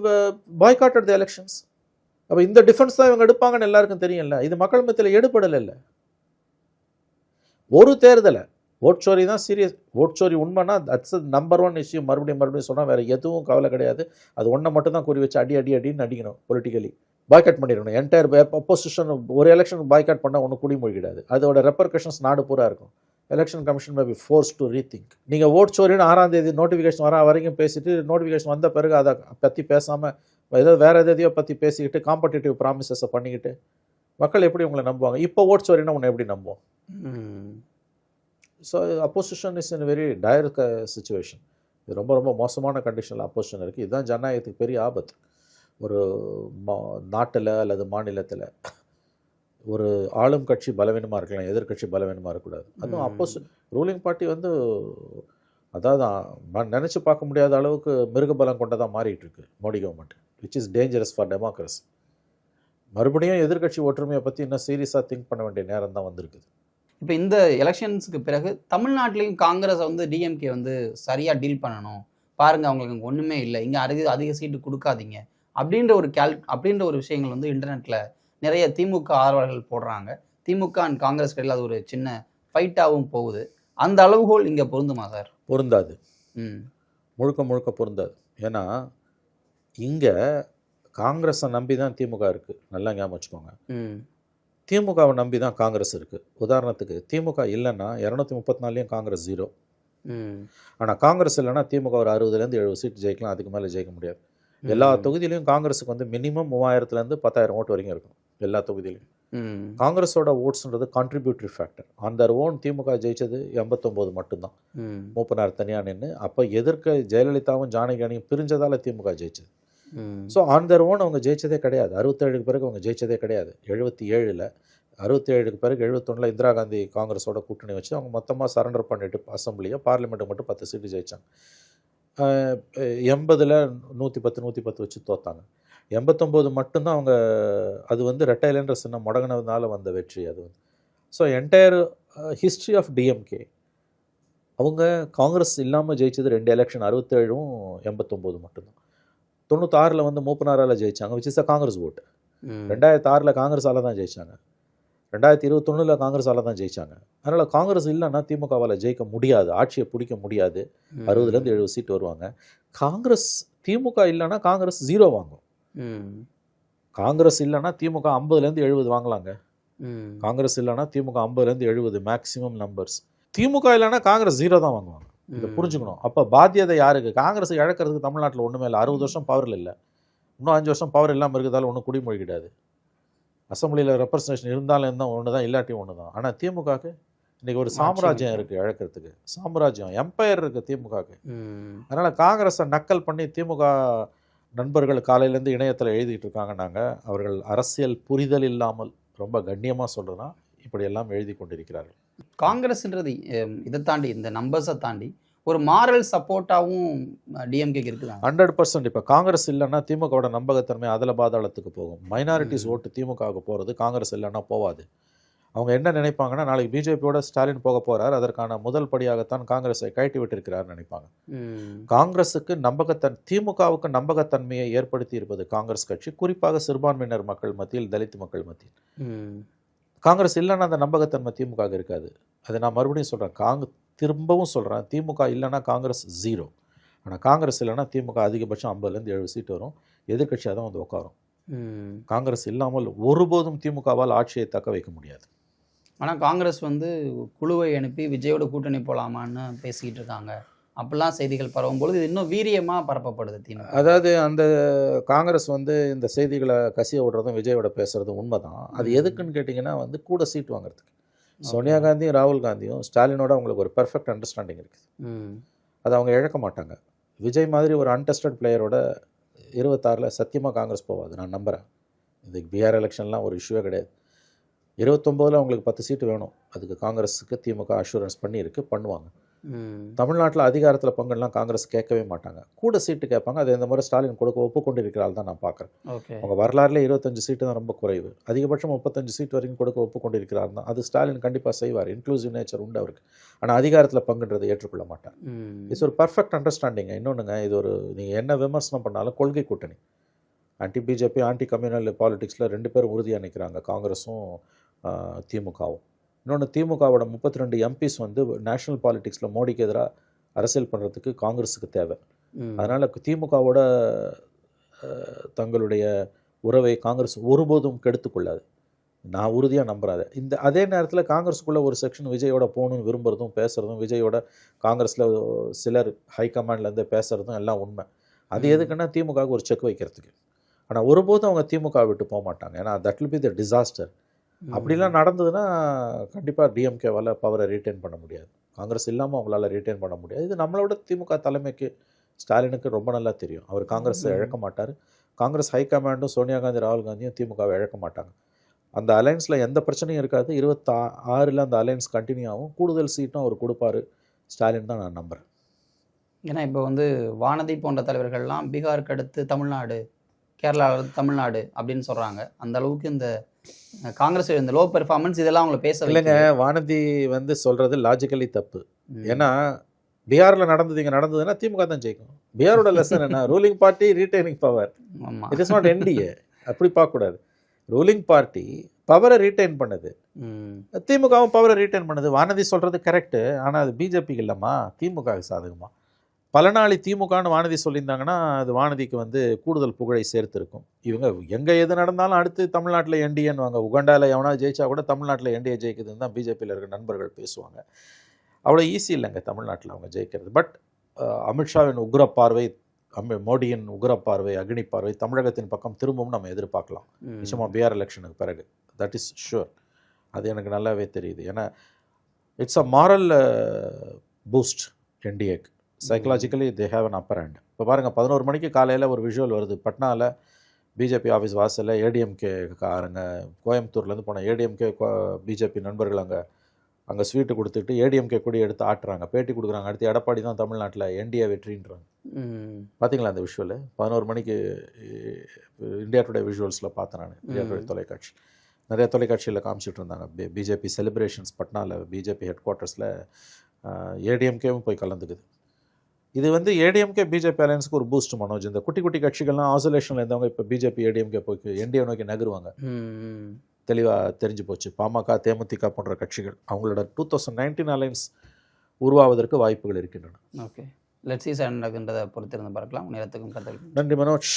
boycotted the elections. அப்போ இந்த டிஃபென்ஸ் தான் இவங்க எடுப்பாங்கன்னு எல்லாருக்கும் தெரியும்ல. இது மக்கள் மத்தியில் எடுபடலை. இல்லை ஒரு தேர்தலை ஓட் சோரி தான் சீரியஸ். ஓட் சோரி உண்மைன்னா தட்ஸ் நம்பர் 1 இஷ்யூ. மறுபடியும் சொன்னால் வேறு எதுவும் கவலை கிடையாது. அது ஒன்றை மட்டும் தான் குறி வச்சு அடின்னு அடிக்கணும். பொலிட்டிக்கலி பாய்காட் பண்ணிடணும். என்டையர் அப்போசிஷன் ஒரு எலெக்ஷன் பாய்காட் பண்ணால் ஒன்றும் குடிமொழிக்கிடாது. அதோட ரெப்பர்கஷன்ஸ் நாடு பூரா இருக்கும். Election commission may be force to rethink. நீங்கள் ஓட் சோரின்னு 6ஆம் தேதி நோட்டிஃபிகேஷன் வர வரைக்கும் பேசிட்டு நோட்டிஃபிகேஷன் வந்த பிறகு அதை பற்றி பேசாமல் ஏதோ வேறு எதையோ பற்றி பேசிக்கிட்டு காம்படிட்டிவ் ப்ராமிசஸை பண்ணிக்கிட்டு மக்கள் எப்படி உங்களை நம்புவாங்க? இப்போ ஓட் சோரின்னா உன்னை எப்படி நம்புவோம்? So opposition is in very dire situation. இது ரொம்ப ரொம்ப மோசமான கண்டிஷனில் அப்போசிஷன் இருக்குது. இதுதான் ஜனநாயகத்துக்கு பெரிய ஆபத்து. ஒரு நாட்டில் அல்லது மாநிலத்தில் ஒரு ஆளும் கட்சி பலவீனமாக இருக்கலாம், எதிர்கட்சி பலவீனமாக இருக்கக்கூடாது. அதுவும் ரூலிங் பார்ட்டி வந்து அதாவது நினச்சி பார்க்க முடியாத அளவுக்கு மிருகபலம் கொண்டதாக மாறிட்டு இருக்கு Modi government, which is dangerous for democracy. மறுபடியும் எதிர்கட்சி ஒற்றுமையை பற்றி இன்னும் சீரியஸாக திங்க் பண்ண வேண்டிய நேரம் தான் வந்திருக்குது. இப்போ இந்த எலெக்ஷன்ஸுக்கு பிறகு தமிழ்நாட்டிலையும் காங்கிரஸை வந்து டிஎம்கே வந்து சரியாக டீல் பண்ணணும், பாருங்கள் அவங்களுக்கு இங்கே ஒன்றுமே இல்லை, இங்கே அதிக சீட்டு கொடுக்காதீங்க அப்படின்ற ஒரு விஷயங்கள் வந்து இன்டர்நெட்டில் நிறைய திமுக ஆதரவாளர்கள் போடுறாங்க. திமுக அண்ட் காங்கிரஸ் இடையில் அது ஒரு சின்ன ஃபைட்டாகவும் போகுது. அந்த அளவுகோல் இங்கே பொருந்துமா சார்? பொருந்தாது, முழுக்க முழுக்க பொருந்தாது. ஏன்னா இங்கே காங்கிரஸை நம்பி தான் திமுக இருக்குது, நல்லா ஞாபகம் வச்சுக்கோங்க. திமுகவை நம்பி தான் காங்கிரஸ் இருக்குது. உதாரணத்துக்கு திமுக இல்லைன்னா 234லேயும் காங்கிரஸ் 0. ஆனால் காங்கிரஸ் இல்லைன்னா திமுக ஒரு 60லேருந்து 70 சீட் ஜெயிக்கலாம், அதுக்கு மேலே ஜெயிக்க முடியாது. எல்லா தொகுதியிலையும் காங்கிரஸுக்கு வந்து மினிமம் 3000லேருந்து 10,000 ஓட்டு வரைக்கும் இருக்கும் எல்லா தொகுதியிலையும். காங்கிரஸோட ஓட்ஸ்ன்றது கான்ட்ரிபியூட்டரி ஃபேக்டர். அந்த ஓன் திமுக ஜெயிச்சது 89 மட்டும்தான், மூப்பனார் தனியாக நின்று. அப்போ எதிர்க்க ஜெயலலிதாவும் ஜானகியும் பிரிஞ்சதால் திமுக ஜெயிச்சது. ஸோ ஆன் தர் ஓன் அவங்க ஜெயிச்சதே கிடையாது. 67க்கு பிறகு அவங்க ஜெயிச்சதே கிடையாது. 77ல் 67க்கு பிறகு 71ல் இந்திரா காந்தி காங்கிரஸோட கூட்டணி வச்சு அவங்க மொத்தமாக சரண்டர் பண்ணிட்டு அசம்பிளியை பார்லிமெண்ட்டுக்கு மட்டும் 10 சீட்டு ஜெயித்தாங்க. 80ல் 110 வச்சு தோத்தாங்க. 89 மட்டும்தான் அவங்க, அது வந்து ரெட்டைலன்ற சின்னம் முடங்கினதுனால வந்த வெற்றி அது வந்து. So entire history of DMK அவங்க காங்கிரஸ் இல்லாமல் ஜெயிச்சது 2 எலெக்ஷன், 67ம் 89 மட்டும்தான். 96ல் வந்து மூப்பனாரால் ஜெயிச்சாங்க, விச் இஸ் அ காங்கிரஸ் ஓட்டு. 2006ல் காங்கிரஸால் தான் ஜெயிச்சாங்க. 2021ல் காங்கிரஸால் தான் ஜெயிச்சாங்க. அதனால் காங்கிரஸ் இல்லைன்னா திமுகவால் ஜெயிக்க முடியாது, ஆட்சியை பிடிக்க முடியாது. 60லேருந்து 70 சீட் வருவாங்க. காங்கிரஸ் திமுக இல்லைன்னா காங்கிரஸ் 0 வாங்கும். காங்கிரஸ் இல்லைன்னா திமுக 50லேருந்து 70 வாங்கலாங்க. காங்கிரஸ் இல்லைன்னா திமுக 50லேருந்து 70 மேக்ஸிமம் நம்பர்ஸ். திமுக இல்லைன்னா காங்கிரஸ் 0 தான் வாங்குவாங்க. இதை புரிஞ்சுக்கணும். அப்போ பாத்தியதை யாருக்கு? காங்கிரஸ் இழக்கிறதுக்கு தமிழ்நாட்டில் ஒன்றுமே இல்லை. 60 வருஷம் பவரில் இல்லை, இன்னும் 5 வருஷம் பவர் இல்லாமல் இருக்கிறதால ஒன்றும் குடிமொழி கிடையாது. அசம்பிளியில் ரெப்ரசன்டேஷன் இருந்தாலும் இருந்தால் ஒன்று தான், இல்லாட்டியும் ஒன்று தான். ஆனால் திமுகவுக்கு இன்றைக்கி ஒரு சாம்ராஜ்யம் இருக்குது, இழக்கிறதுக்கு சாம்ராஜ்யம், எம்பையர் இருக்குது திமுகவுக்கு. அதனால் காங்கிரஸை நக்கல் பண்ணி திமுக நண்பர்கள் காலையிலேருந்து இணையத்தில் எழுதிட்டு இருக்காங்க. நாங்கள் அவர்கள் அரசியல் புரிதல் இல்லாமல், ரொம்ப கண்ணியமாக சொல்கிறதுனா இப்படியெல்லாம் எழுதி கொண்டிருக்கிறார்கள். காங்கிரஸ்ன்றது இதை தாண்டி, இந்த நம்பர்ஸை தாண்டி ஒரு மாரல் சப்போர்ட்டாகவும் டிஎம்கேக்கு இருக்குதா? 100%. இப்போ காங்கிரஸ் இல்லைன்னா திமுகவோட நம்பகத்தன்மை அதில் பாதாளத்துக்கு போகும். மைனாரிட்டிஸ் ஓட்டு திமுகவுக்கு போகிறது, காங்கிரஸ் இல்லைன்னா போவாது. அவங்க என்ன நினைப்பாங்கன்னா, நாளைக்கு பிஜேபியோட ஸ்டாலின் போக போகிறார், அதற்கான முதல் படியாகத்தான் காங்கிரஸை கழட்டி விட்டிருக்கிறார்னு நினைப்பாங்க. காங்கிரஸுக்கு திமுகவுக்கு நம்பகத்தன்மையை ஏற்படுத்தி இருப்பது காங்கிரஸ் கட்சி, குறிப்பாக சிறுபான்மையினர் மக்கள் மத்தியில், தலித் மக்கள் மத்தியில். காங்கிரஸ் இல்லைன்னா அந்த நம்பகத்தன்மை திமுக இருக்காது. அதை நான் மறுபடியும் சொல்கிறேன், திரும்பவும் சொல்கிறேன், திமுக இல்லைன்னா காங்கிரஸ் 0. ஆனால் காங்கிரஸ் இல்லைன்னா திமுக அதிகபட்சம் 50லேருந்து 70 சீட் வரும், எதிர்கட்சியாக தான் வந்து உட்காரும். காங்கிரஸ் இல்லாமல் ஒருபோதும் திமுகவால் ஆட்சியை தக்க வைக்க முடியாது. ஆனால் காங்கிரஸ் வந்து குழுவை அனுப்பி விஜயோட கூட்டணி போகலாமான்னு பேசிக்கிட்டு இருக்காங்க. அப்படிலாம் செய்திகள் பரவும்பொழுது இது இன்னும் வீரியமாக பரப்பப்படுது திமுக. அதாவது அந்த காங்கிரஸ் வந்து இந்த செய்திகளை கசிய விடுறதும் விஜயோட பேசுகிறதும் உண்மை தான். அது எதுக்குன்னு கேட்டிங்கன்னா வந்து கூட சீட் வாங்குறதுக்கு. சோனியா காந்தியும் ராகுல் காந்தியும் ஸ்டாலினோட அவங்களுக்கு ஒரு பெர்ஃபெக்ட் அண்டர்ஸ்டாண்டிங் இருக்குது. அதை அவங்க இழக்க மாட்டாங்க. விஜய் மாதிரி ஒரு அன்டெஸ்டட் பிளேயரோட 26ல் சத்தியமாக காங்கிரஸ் போகாது, நான் நம்புகிறேன். இதுக்கு பீகார் எலெக்ஷன்லாம் ஒரு இஷ்யூவே கிடையாது. 29ல் அவங்களுக்கு 10 சீட்டு வேணும், அதுக்கு காங்கிரஸுக்கு திமுக அஷூரன்ஸ் பண்ணுவாங்க. தமிழ்நாட்டில் அதிகாரத்தில் பங்குலாம் காங்கிரஸ் கேட்கவே மாட்டாங்க, கூட சீட்டு கேட்பாங்க. அது இந்த மாதிரி ஸ்டாலின் கொடுக்க ஒப்புக்கொண்டிருக்கிறாள் தான் நான் பார்க்குறேன். அவங்க வரலாறுல 25 சீட்டு தான் ரொம்ப குறைவு, அதிகபட்சம் 35 சீட் வரைக்கும் கொடுக்க ஒப்புக்கொண்டிருக்கிறார் தான். அது ஸ்டாலின் கண்டிப்பாக செய்வார், இன்க்ளூசிவ் நேச்சர் உண்டு அவருக்கு. ஆனால் அதிகாரத்தில் பங்குன்றதை ஏற்றுக்கொள்ள மாட்டார். இது ஒரு பர்ஃபெக்ட் அண்டர்ஸ்டாண்டிங். இன்னொன்றுங்க, இது ஒரு நீங்கள் என்ன விமர்சனம் பண்ணாலும் கொள்கை கூட்டணி. ஆன்டி பிஜேபி, ஆன்டி கம்யூனல் பாலிடிக்ஸில் 2 பேரும் உறுதியாக நிற்கிறாங்க, காங்கிரஸும் திமுகவும். இன்னொன்று, திமுகவோட 32 எம்பிஸ் வந்து நேஷனல் பாலிடிக்ஸில் மோடிக்கு எதிராக அரசியல் பண்ணுறதுக்கு காங்கிரஸுக்கு தேவை. அதனால் திமுகவோட தங்களுடைய உறவை காங்கிரஸ் ஒருபோதும் கெடுத்துக்கொள்ளாது. நான் உறுதியாக நம்புறாது. அதே நேரத்தில் காங்கிரஸுக்குள்ளே ஒரு செக்ஷன் விஜயோட போகணுன்னு விரும்புகிறதும் பேசுகிறதும், விஜயோட காங்கிரஸில் சிலர் ஹைகமாண்ட்லேருந்து பேசுகிறதும் எல்லாம் உண்மை. அது எதுக்குன்னா திமுகவுக்கு ஒரு செக் வைக்கிறதுக்கு. ஆனால் ஒருபோதும் அவங்க திமுக விட்டு போக மாட்டாங்க. ஏன்னா that will be the disaster. அப்படிலாம் நடந்ததுன்னா கண்டிப்பாக டிஎம்கேவால் பவரை ரீட்டைன் பண்ண முடியாது. காங்கிரஸ் இல்லாமல் அவங்களால ரீட்டைன் பண்ண முடியாது. இது நம்மளோட திமுக தலைமைக்கு ஸ்டாலினுக்கு ரொம்ப நல்லா தெரியும். அவர் காங்கிரஸை இழக்க மாட்டார். காங்கிரஸ் ஹைகமாண்டும் சோனியா காந்தி, ராகுல் காந்தியும் திமுகவை இழக்க மாட்டாங்க. அந்த அலைன்ஸில் எந்த பிரச்சனையும் இருக்காது. 26 அந்த அலைன்ஸ் கண்டினியூ ஆகும். கூடுதல் சீட்டும் அவர் கொடுப்பாரு ஸ்டாலின் தான் நான் நம்புகிறேன். ஏன்னா இப்போ வந்து வானதி போன்ற தலைவர்கள்லாம் பீகாருக்கு அடுத்து தமிழ்நாடு, கேரளாவில் தமிழ்நாடு அப்படின்னு சொல்கிறாங்க. அந்த அளவுக்கு இந்த காங்கிரஸ் இந்த லோ பெர்ஃபார்மன்ஸ் இதெல்லாம் அவங்கள பேச இல்லைங்க. வானதி வந்து சொல்கிறது லாஜிக்கலி தப்பு. ஏன்னா பீகாரில் நடந்தது இங்கே நடந்ததுன்னா திமுக தான் ஜெயிக்கும். பீகாரோட லெசன் என்ன? Ruling party retaining power. It is not NDA. அப்படி பார்க்கக்கூடாது. ரூலிங் பார்ட்டி பவரை ரீட்டைன் பண்ணுது, திமுகவும் பவரை ரீட்டைன் பண்ணுது. வானதி சொல்கிறது கரெக்டு. ஆனால் அது பிஜேபிக்கு இல்லைம்மா, திமுகவுக்கு சாதகமா. பல நாளை திமுகன்னு வானதி சொல்லியிருந்தாங்கன்னா அது வானதிக்கு வந்து கூடுதல் புகழை சேர்த்துருக்கும். இவங்க எங்கே எது நடந்தாலும் அடுத்து தமிழ்நாட்டில் என்டிஏன்னு வாங்க. உகாண்டாவில் எவனா ஜெயிச்சா கூட தமிழ்நாட்டில் என்டிஏ ஜெயிக்குதுன்னு தான் பிஜேபியில் இருக்க நண்பர்கள் பேசுவாங்க. அவ்வளோ ஈஸி இல்லைங்க தமிழ்நாட்டில் அவங்க ஜெயிக்கிறது. பட் அமித்ஷாவின் உக்ர பார்வை, மோடியின் உக்ர பார்வை, அக்னி பார்வை தமிழகத்தின் பக்கம் திரும்பவும் நம்ம எதிர்பார்க்கலாம். நிச்சயமாக பிஆர் எலெக்ஷனுக்கு பிறகு. That is sure. அது எனக்கு நல்லாவே தெரியுது. ஏன்னா இட்ஸ் அ மாரல் பூஸ்ட் என்டிஏக்கு. Psychologically they have an upper hand. இப்போ பாருங்கள், 11 மணிக்கு காலையில் ஒரு விஷுவல் வருது. பட்னாவில் பிஜேபி ஆஃபீஸ் வாசலில் ஏடிஎம்கே காரங்க, கோயம்புத்தூர்லேருந்து போன ஏடிஎம்கே பிஜேபி நண்பர்கள் அங்கே ஸ்வீட்டு கொடுத்துட்டு ஏடிஎம்கே கொடி எடுத்து ஆட்டுறாங்க, பேட்டி கொடுக்குறாங்க. அடுத்து எடப்பாடி தான் தமிழ்நாட்டில் என்டிஏ வெற்றின்றாங்க. பார்த்தீங்களா அந்த விஷுவல்? 11 மணிக்கு இந்தியா டுடே விஷுவல்ஸில் பார்த்தேன் நான். இந்தியா டுடே தொலைக்காட்சி நிறைய தொலைக்காட்சியில் காமிச்சிட்டு இருந்தாங்க. பிஜேபி செலிப்ரேஷன்ஸ் பட்னாவில் பிஜேபி ஹெட் குவார்ட்டர்ஸில் ஏடிஎம்கேவும் போய் கலந்துக்குது. இது வந்து ஏடிஎம்கே பிஜேபி அலையன்ஸுக்கு ஒரு பூஸ்ட் மனோஜ். இந்த குட்டி குட்டி கட்சிகள்லாம் ஆசோலேஷனில் இருந்தவங்க இப்போ பிஜேபி ஏடிஎம்கே போய் என்டிஏ நோக்கி நகருவாங்க. தெளிவாக தெரிஞ்சு போச்சு. பாமக, தேமுதிக போன்ற கட்சிகள் அவங்களோட 2019 அலைன்ஸ் உருவாவதற்கு வாய்ப்புகள் இருக்கின்றன. ஓகே, லெட்ஸ் சீ நடக்கின்றதை பொறுத்திருந்து பார்க்கலாம். நேரத்துக்கும் கருத்து. நன்றி மனோஜ்.